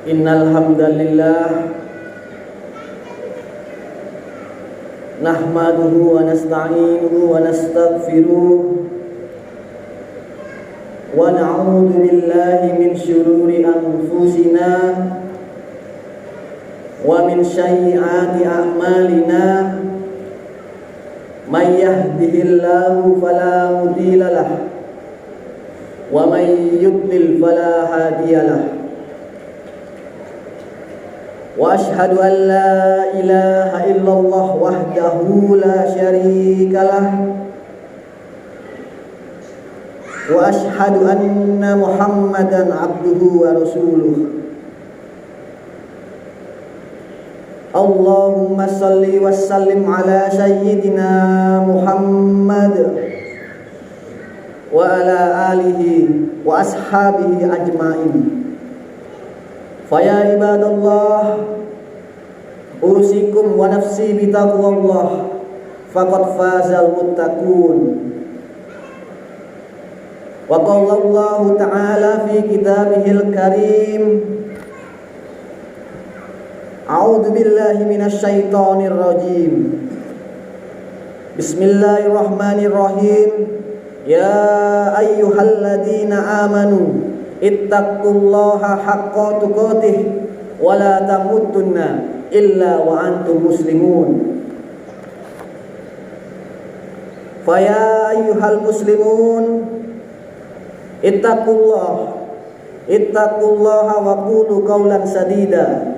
Innal hamdalillah nahmaduhu wa nasta'inuhu wa nastaghfiruh wa na'udzu billahi min syururi anfusina wa min sayyiati a'malina may yahdihillahu fala mudilla lahu wa may yudlil fala hadiya lahu. Wa ashhadu an la ilaha illallah wahdahu la syarikalah wa ashhadu anna Muhammadan abduhu wa rasuluh. Allahumma salli wa sallim ala sayyidina Muhammad wa ala alihi wa ashabihi ajma'in. Faya ibadallah, usikum wa nafsi bitaqwallah, faqad fazal muttaqun. Wa qala Allah ta'ala fi kitabihil karim, a'udzu billahi minasy syaithanir rajim. Bismillahirrahmanirrahim. Ya ayyuhalladzina amanu ittaqullaha haqqa tuqatih wa la tamutunna illa wa antum muslimun. Fa ya ayyuhal muslimun ittaqullaha wa qulu qawlan sadida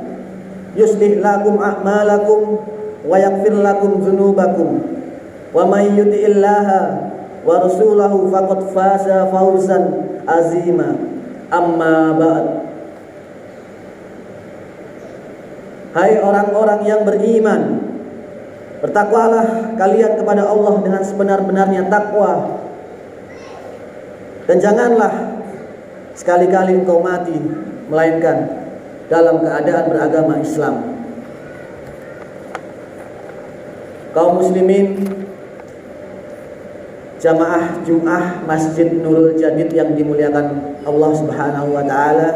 yuslih lakum a'malakum wa yaghfir lakum dzunubakum wa may yuti'illaha wa rasulahu faqad faza fawzan azima. Amma ba'd. Hai orang-orang yang beriman, bertakwalah kalian kepada Allah dengan sebenar-benarnya takwa, dan janganlah sekali-kali engkau mati melainkan dalam keadaan beragama Islam. Kaum muslimin, jamaah Jum'ah Masjid Nurul Jadid yang dimuliakan Allah Subhanahu wa ta'ala,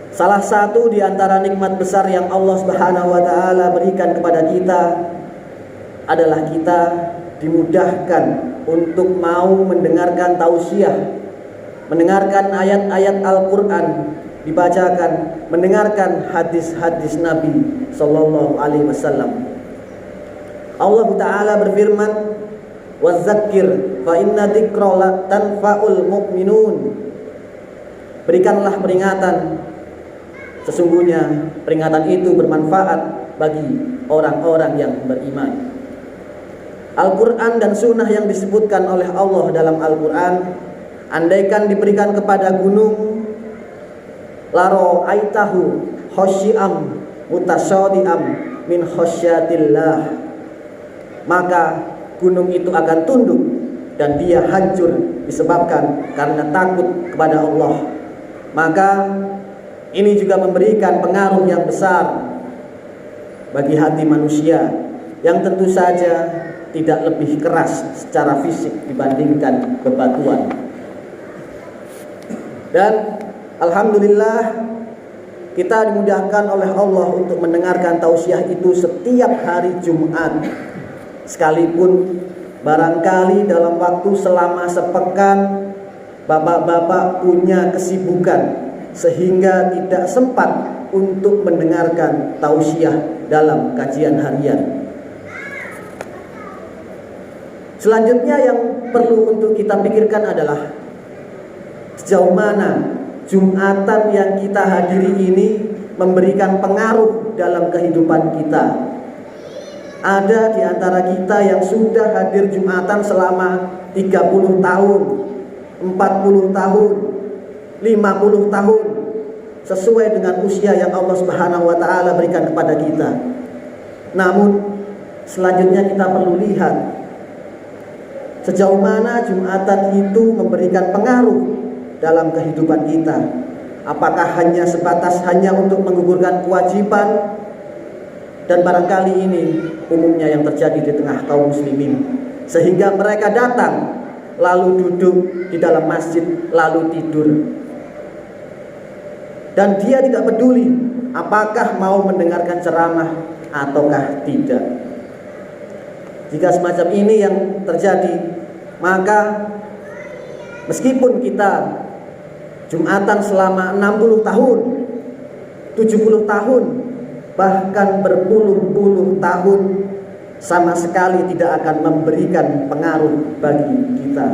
salah satu di antara nikmat besar yang Allah Subhanahu wa ta'ala berikan kepada kita adalah kita dimudahkan untuk mau mendengarkan tausiah, mendengarkan ayat-ayat Al-Quran dibacakan, mendengarkan hadis-hadis Nabi Sallallahu Alaihi Wasallam. Allah Ta'ala berfirman, wadzakir fa inna dzikra tanfa'ul mu'minun. Berikanlah peringatan, sesungguhnya peringatan itu bermanfaat bagi orang-orang yang beriman. Al-Quran dan sunnah yang disebutkan oleh Allah dalam Al-Quran, andaikan diberikan kepada gunung, laro aitahu khosyi'am mutasyadi'am min khosyatillah, maka gunung itu akan tunduk dan dia hancur disebabkan karena takut kepada Allah. Maka ini juga memberikan pengaruh yang besar bagi hati manusia yang tentu saja tidak lebih keras secara fisik dibandingkan bebatuan. Dan alhamdulillah kita dimudahkan oleh Allah untuk mendengarkan tausiah itu setiap hari Jumat. Sekalipun barangkali dalam waktu selama sepekan bapak-bapak punya kesibukan sehingga tidak sempat untuk mendengarkan tausiah dalam kajian harian. Selanjutnya yang perlu untuk kita pikirkan adalah sejauh mana Jumatan yang kita hadiri ini memberikan pengaruh dalam kehidupan kita. Ada di antara kita yang sudah hadir Jumatan selama 30 tahun, 40 tahun, 50 tahun, sesuai dengan usia yang Allah Subhanahu wa ta'ala berikan kepada kita. Namun selanjutnya kita perlu lihat sejauh mana Jumatan itu memberikan pengaruh dalam kehidupan kita. Apakah hanya sebatas hanya untuk menggugurkan kewajiban? Dan barangkali ini umumnya yang terjadi di tengah kaum muslimin, sehingga mereka datang lalu duduk di dalam masjid lalu tidur. dan dia tidak peduli apakah mau mendengarkan ceramah ataukah tidak. Jika semacam ini yang terjadi, maka meskipun kita Jumatan selama 60 tahun, 70 tahun, bahkan berpuluh-puluh tahun, sama sekali tidak akan memberikan pengaruh bagi kita.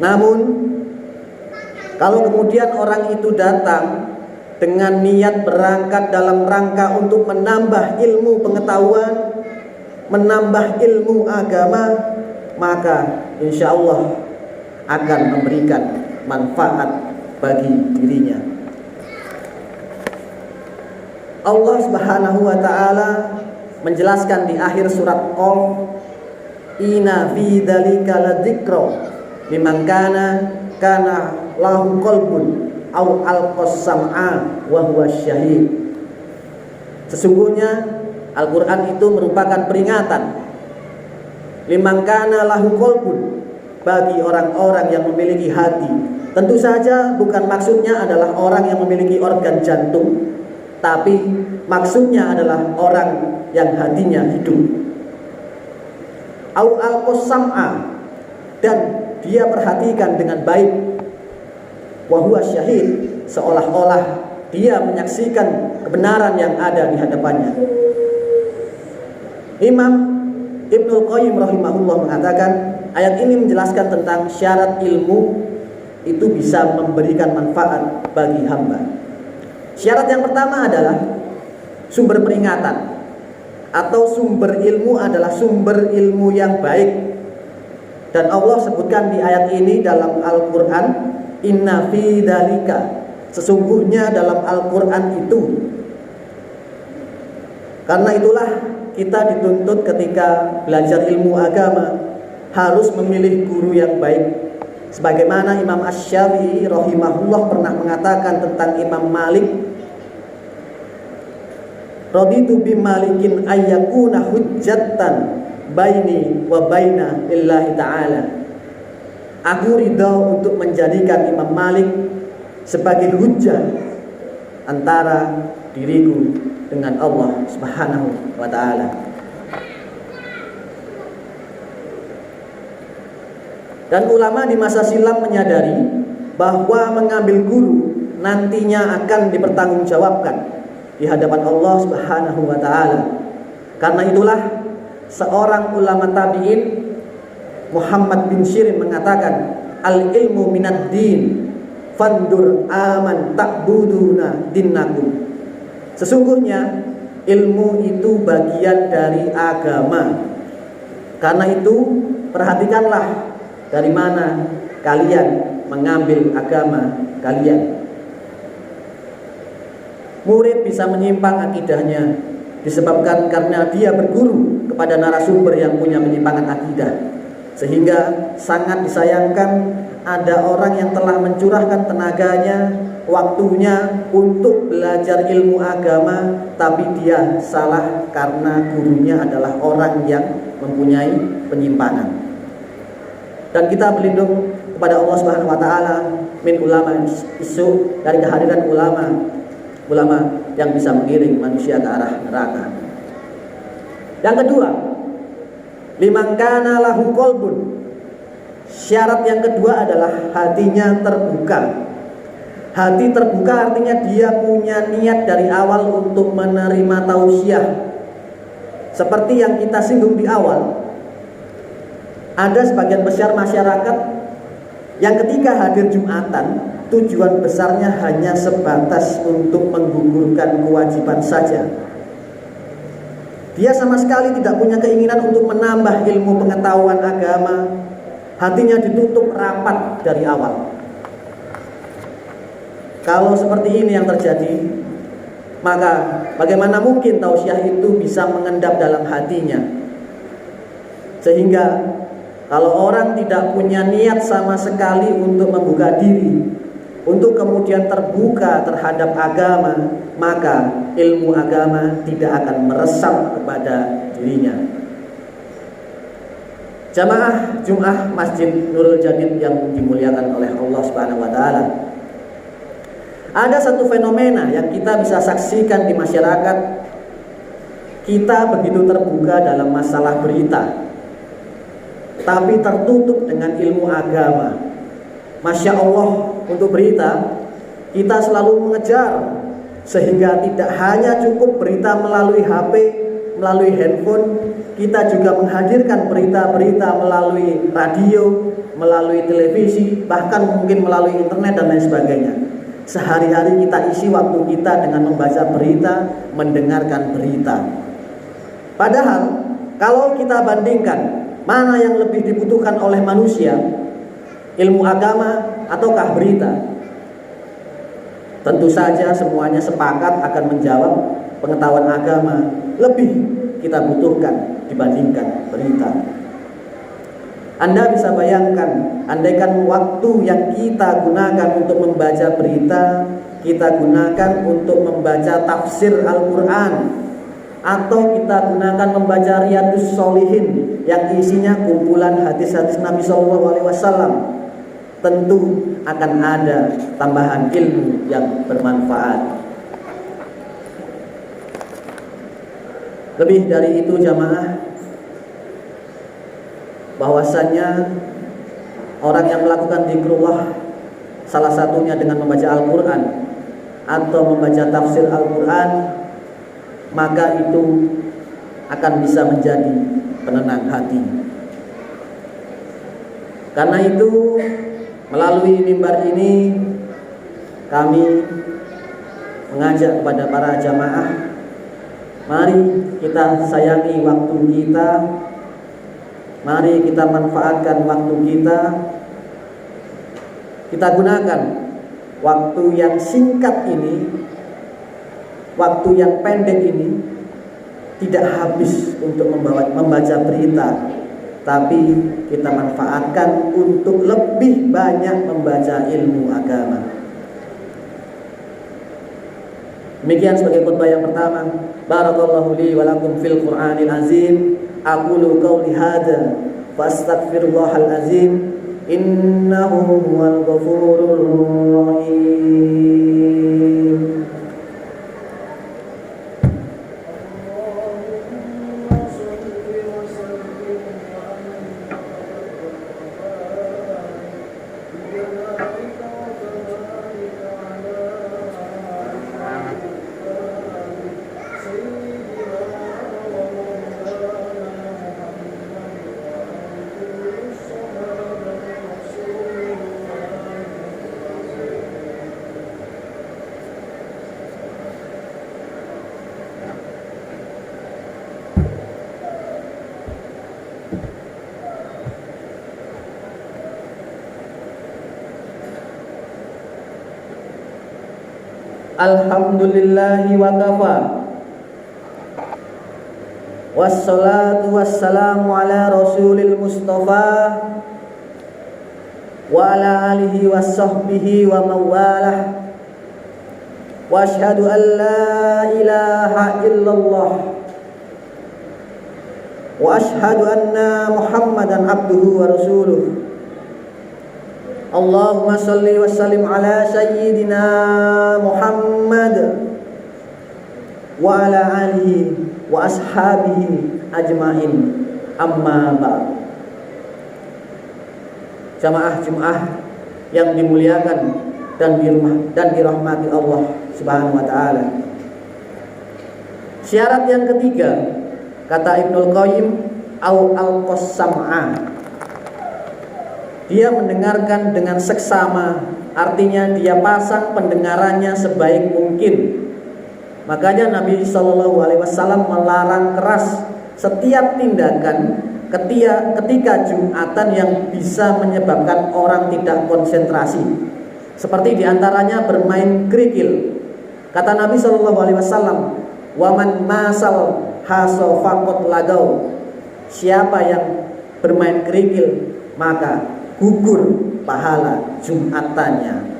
Namun kalau kemudian orang itu datang dengan niat berangkat dalam rangka untuk menambah ilmu pengetahuan, menambah ilmu agama, maka insya Allah akan memberikan manfaat bagi dirinya. Allah Subhanahu wa ta'ala menjelaskan di akhir surat Qaf, inna fi dzalika ladzikra liman kana lahu qalbun aw alqas sam'a wa huwa syahid. Sesungguhnya Al-Qur'an itu merupakan peringatan liman kana lahu qalbun, bagi orang-orang yang memiliki hati. Tentu saja bukan maksudnya adalah orang yang memiliki organ jantung, tapi maksudnya adalah orang yang hatinya hidup. Au alqas sam'a, dan dia perhatikan dengan baik. Wa huwa syahid, seolah-olah dia menyaksikan kebenaran yang ada di hadapannya. Imam Ibnul Qayyim rahimahullah mengatakan, ayat ini menjelaskan tentang syarat ilmu itu bisa memberikan manfaat bagi hamba. Syarat yang pertama adalah sumber peringatan, atau sumber ilmu adalah sumber ilmu yang baik. Dan Allah sebutkan di ayat ini dalam Al-Quran, inna fi dzalika, sesungguhnya dalam Al-Quran itu. Karena itulah kita dituntut ketika belajar ilmu agama harus memilih guru yang baik. Sebagaimana Imam Asy-Syafi'i rahimahullah pernah mengatakan tentang Imam Malik, raditu bi malikin ayyakuna hujjatan baini wa baina lillahi ta'ala. Aku ridha untuk menjadikan Imam Malik sebagai hujjah antara diriku dengan Allah Subhanahu wa ta'ala. Dan ulama di masa silam menyadari bahwa mengambil guru nantinya akan dipertanggungjawabkan di hadapan Allah Subhanahu wa ta'ala. Karena itulah seorang ulama tabi'in, Muhammad bin Sirin, mengatakan, al-ilmu minad din fandur aman ta'buduna dinnakum. Sesungguhnya ilmu itu bagian dari agama. Karena itu perhatikanlah dari mana kalian mengambil agama kalian. Murid bisa menyimpang akidahnya disebabkan karena dia berguru kepada narasumber yang punya penyimpangan akidah. Sehingga sangat disayangkan ada orang yang telah mencurahkan tenaganya, waktunya untuk belajar ilmu agama, tapi dia salah karena gurunya adalah orang yang mempunyai penyimpangan. Dan kita berlindung kepada Allah Subhanahu wa ta'ala min ulama isu, dari kehadiran ulama yang bisa mengiring manusia ke arah neraka. Yang kedua, liman kana lahu qalbun. Syarat yang kedua adalah hatinya terbuka. Hati terbuka artinya dia punya niat dari awal untuk menerima tausiah. Seperti yang kita singgung di awal, ada sebagian besar masyarakat yang ketika hadir Jumatan, tujuan besarnya hanya sebatas untuk menggugurkan kewajiban saja. Dia sama sekali tidak punya keinginan untuk menambah ilmu pengetahuan agama. Hatinya ditutup rapat dari awal. Kalau seperti ini yang terjadi, maka bagaimana mungkin tausiah itu bisa mengendap dalam hatinya? Sehingga kalau orang tidak punya niat sama sekali untuk membuka diri, untuk kemudian terbuka terhadap agama, maka ilmu agama tidak akan meresap kepada dirinya. Jamaah Masjid Nurul Jadid yang dimuliakan oleh Allah Subhanahu wa ta'ala, Ada satu fenomena yang kita bisa saksikan di masyarakat. Kita begitu terbuka dalam masalah berita, tapi tertutup dengan ilmu agama. Masya Allah, untuk berita kita selalu mengejar, sehingga tidak hanya cukup berita melalui HP, melalui handphone, kita juga menghadirkan berita-berita melalui radio, melalui televisi, bahkan mungkin melalui internet dan lain sebagainya. Sehari-hari kita isi waktu kita dengan membaca berita, mendengarkan berita. Padahal kalau kita bandingkan mana yang lebih dibutuhkan oleh manusia, ilmu agama ataukah berita? Tentu saja semuanya sepakat akan menjawab pengetahuan agama lebih kita butuhkan dibandingkan berita. Anda bisa bayangkan, andaikan waktu yang kita gunakan untuk membaca berita, kita gunakan untuk membaca tafsir Al-Quran, atau kita gunakan membaca Riyadhus Shalihin yang isinya kumpulan hadis-hadis Nabi SAW, tentu akan ada tambahan ilmu yang bermanfaat. Lebih dari itu jamaah, bahwasannya orang yang melakukan zikrullah, salah satunya dengan membaca Al-Quran atau membaca tafsir Al-Quran, maka itu akan bisa menjadi penenang hati. Karena itu melalui mimbar ini kami mengajak kepada para jamaah, mari kita sayangi waktu kita, mari kita manfaatkan waktu kita. Kita gunakan waktu yang singkat ini, waktu yang pendek ini, tidak habis untuk membaca berita, tapi kita manfaatkan untuk lebih banyak membaca ilmu agama. Demikian sebagai khutbah yang pertama. Barakallahu li wa lakum fil Qur'anil azim. Aqulu qawli hadza wa astaghfirullahal azim. Innahu huwal ghafurur rahim. Alhamdulillahi wa kafa. Wassalatu wassalamu ala rasulil mustafa wa ala alihi wa sahbihi wa mawalah. Wa ashhadu an la ilaha illallah wa ashhadu anna Muhammadan abduhu wa rasuluh. Allahumma salli wa sallim ala sayyidina Muhammad wa ala alihi wa ashabihi ajmain, amma ba'd. Jamaah Jumat yang dimuliakan dan dirahmati Allah Subhanahu wa taala. Syarat yang ketiga, kata Ibnul Qayyim, au al-qasam'a, dia mendengarkan dengan seksama, artinya dia pasang pendengarannya sebaik mungkin. Makanya Nabi SAW melarang keras setiap tindakan ketika Jumatan yang bisa menyebabkan orang tidak konsentrasi. Seperti diantaranya bermain kerikil. Kata Nabi SAW, waman masal haso fakot lagau, siapa yang bermain kerikil maka gugur pahala Jumatannya.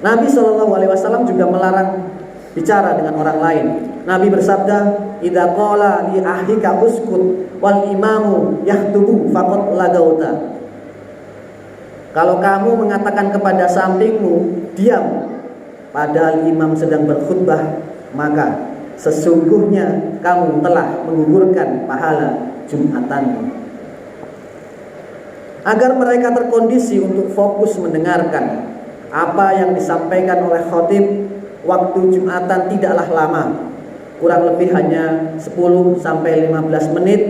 Nabi SAW juga melarang bicara dengan orang lain. Nabi bersabda, idza qala li ahlika uskut wal imamu yahtubu faqad lagauta. Kalau kamu mengatakan kepada sampingmu, diam, padahal imam sedang berkhutbah, maka sesungguhnya kamu telah menggugurkan pahala Jumatanmu. Agar mereka terkondisi untuk fokus mendengarkan apa yang disampaikan oleh khatib, waktu Jumatan tidaklah lama, kurang lebih hanya 10-15 menit,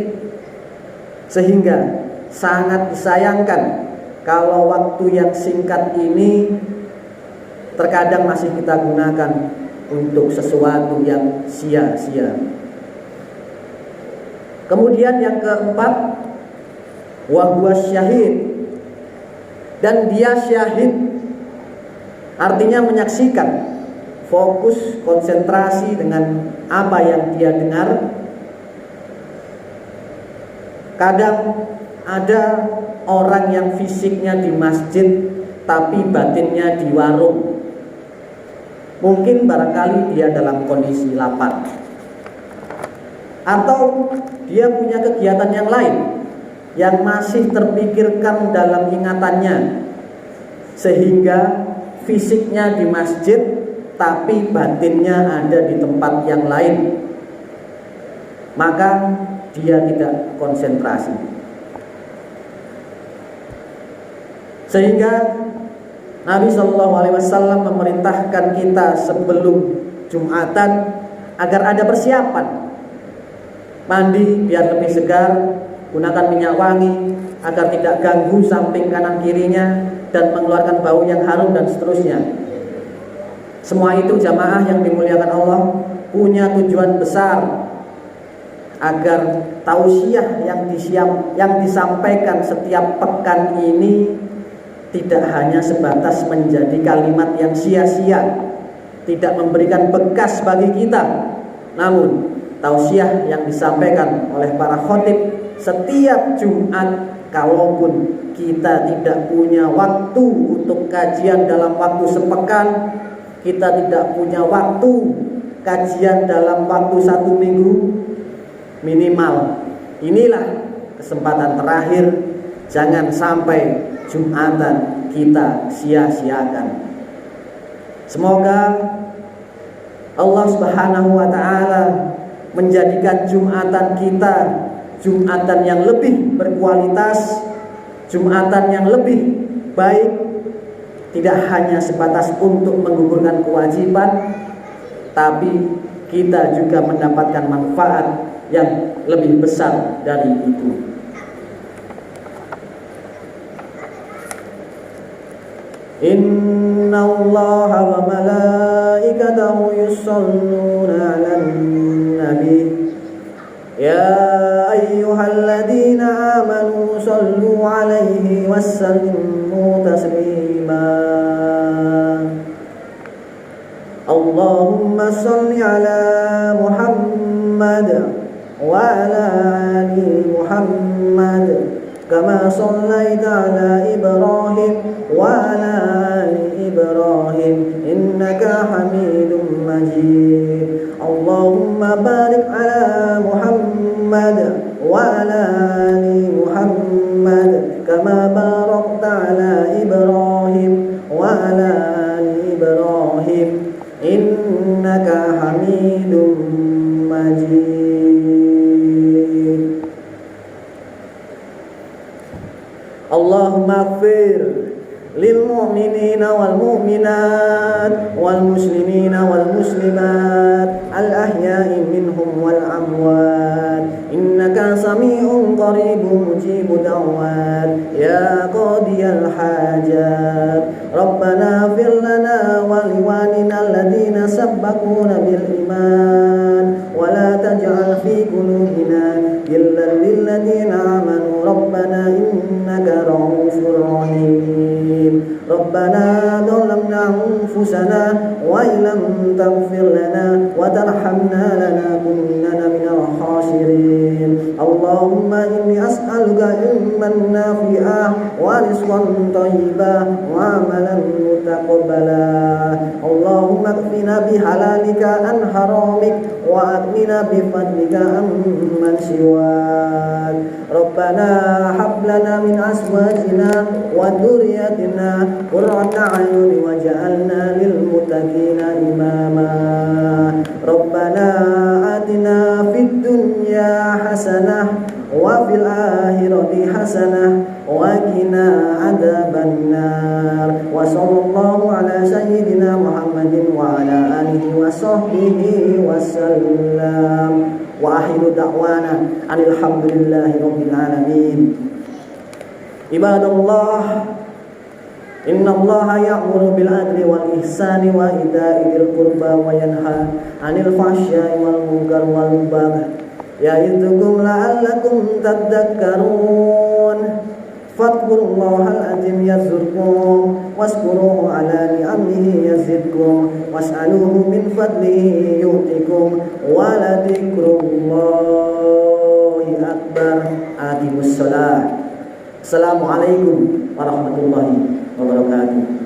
sehingga sangat disayangkan kalau waktu yang singkat ini terkadang masih kita gunakan untuk sesuatu yang sia-sia. Kemudian yang keempat, wa huwa syahid, dan dia syahid, artinya menyaksikan, fokus, konsentrasi dengan apa yang dia dengar. Kadang ada orang yang fisiknya di masjid tapi batinnya di warung. Mungkin barangkali dia dalam kondisi lapar, atau dia punya kegiatan yang lain yang masih terpikirkan dalam ingatannya, sehingga fisiknya di masjid tapi batinnya ada di tempat yang lain, maka dia tidak konsentrasi. Sehingga Nabi SAW memerintahkan kita sebelum Jumatan agar ada persiapan. Mandi biar lebih segar, gunakan minyak wangi agar tidak ganggu samping kanan kirinya dan mengeluarkan bau yang harum dan seterusnya. Semua itu jamaah yang dimuliakan Allah punya tujuan besar, agar tausiah yang disampaikan setiap pekan ini tidak hanya sebatas menjadi kalimat yang sia-sia, tidak memberikan bekas bagi kita, namun tausiah yang disampaikan oleh para khatib setiap Jumat, kalaupun kita tidak punya waktu untuk kajian dalam waktu sepekan, kita tidak punya waktu kajian dalam waktu 1 minggu, minimal inilah kesempatan terakhir. Jangan sampai Jumatan kita sia-siakan. Semoga Allah Subhanahu wa ta'ala menjadikan Jumatan kita Jumatan yang lebih berkualitas, Jumatan yang lebih baik, tidak hanya sebatas untuk menggugurkan kewajiban, tapi kita juga mendapatkan manfaat yang lebih besar dari itu. Inna Allah wa malaikatahu yusalluna 'alan nabi ya ayyuhalladzina amanu sallu 'alaihi wassallimu taslima. Allahumma salli 'ala Muhammad wa 'ala ali Muhammad kama sallaita 'ala Ibrahim wa 'ala ali Ibrahim innaka Hamidum Majid. Allahumma barik 'ala Muhammad wa 'ala ali Muhammad kama barakta 'ala Ibrahim wa 'ala ali Ibrahim innaka Hamidum Majid. Allahumma ighfir lil mu'minina wal mu'minat wal muslimina wal muslimat al ahya'i minhum wal amwat innaka sami'un qaribun mujibud da'wat ya qadiyal hajat. Rabbana ighfir lana wa liwalidina alladhina sabbaquna bil iman wa la taj'al fi qulubina ghillan lil ladzina amanu rabbana innaka ra'ufur rahim. Rabbana dhalamna anfusana wa illam taghfir lana wa tarhamna lanakunanna minal khasirin. Allahumma inni as'aluka ilman nafi'ah wa rizqan thayyiban wa amalan mutaqabbala. Allahumma kfina bihalalika an haramik wa وأغننا بفضلك عمن سواك ربنا هب لنا من أزواجنا وذريتنا قرة أعين واجعلنا للمتقين إماما ربنا آتنا في الدنيا حسنة وفي الآخرة حسنة وقنا عذاب النار وصلى الله على سيدنا محمد وعلى آله وصحبه وسلم وآخر دعوانا أن الحمد لله رب العالمين عباد الله إن الله يأمر بالعدل والإحسان وإيتاء ذي القربى وينهى عن الفحشاء والمنكر والبغي يعظكم لعلكم تذكرون فاذكروا الله العظيم يذكركم واشكروه على نعمه يزدكم واسألوه من فضله يؤتكم ولذكر الله أكبر أقيموا الصلاة. Assalamualaikum warahmatullahi wabarakatuh.